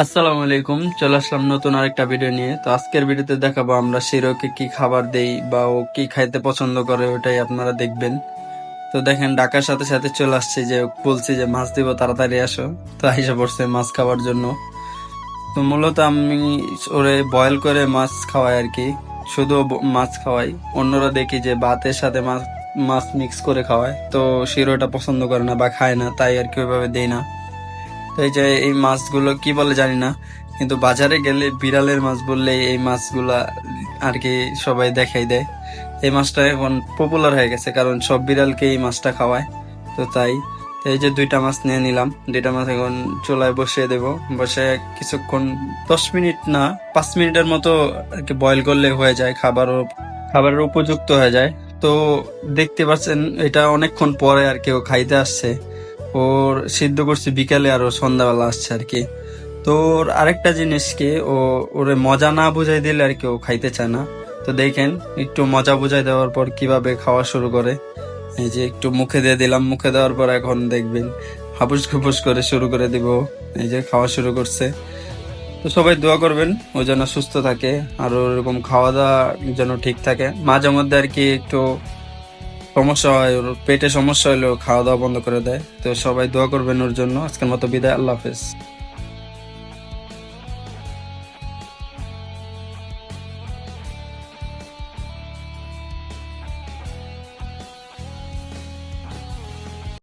আসসালামু আলাইকুম, চলে আসলাম নতুন আরেকটা ভিডিও নিয়ে। তো আজকের ভিডিওতে দেখাবো আমরা শিরোকে কি খাবার দেই বা ও কি খাইতে পছন্দ করে, ওটাই আপনারা দেখবেন। তো দেখেন, ডাকার সাথে সাথে চলে আসছে, যে বলছি যে মাছ দিব তাড়াতাড়ি আসো, তো আইসা পড়ছে মাছ খাওয়ার জন্য। তো মূলত আমি ওরে বয়েল করে মাছ খাওয়াই আর কি, শুধু মাছ খাওয়াই। অন্যরা দেখি যে ভাতের সাথে মাছ মাছ মিক্স করে খাওয়ায়, তো শিরোটা পছন্দ করে না বা খায় না, তাই আর কি ওইভাবে দেই না। তো এই যে এই মাছগুলো কি বলে জানি না, কিন্তু বাজারে গেলে বিড়ালের মাছ বললে এই মাছগুলা আর কি সবাই দেখাই দেয়। এই মাছটা এখন পপুলার হয়ে গেছে, কারণ সব বিড়ালকে এই মাছটা খাওয়ায়। তো তাই তো এই যে দুইটা মাছ নিয়ে নিলাম, দুইটা মাছ এখন চুলায় বসিয়ে দেব। বসে কিছুক্ষণ 10 মিনিট না, 5 মিনিটের মতো আর কি বয়েল করলে হয়ে যায়, খাবারের উপযুক্ত হয়ে যায়। তো দেখতে পাচ্ছেন, এটা অনেকক্ষণ পরে আর কেউ খাইতে আসছে। ওর সিদ্ধ করছি বিকালে আর ও সন্ধ্যাবেলা আসছে আর কি। তো ওর আরেকটা জিনিস কি, ওরে মজা না বুঝাই দিলে আর কি ও খাইতে চায় না। তো দেখেন, একটু মজা বুঝাই দেওয়ার পর কিভাবে খাওয়া শুরু করে। এই যে একটু মুখে দিয়ে দিলাম, মুখে দেওয়ার পর এখন দেখবেন হাপুস খুপুস করে শুরু করে দিব। এই যে খাওয়া শুরু করছে। তো সবাই দোয়া করবেন ও যেন সুস্থ থাকে, আর ওরকম খাওয়া দাওয়া যেন ঠিক থাকে। মাঝে মধ্যে আর কি একটু সমস্যা হয়, ওর পেটে সমস্যা হলেও খাওয়া দাওয়া বন্ধ করে দেয়। তো সবাই দোয়া করবেন ওর জন্য। আজকের মতো বিদায়, আল্লাহ হাফেজ।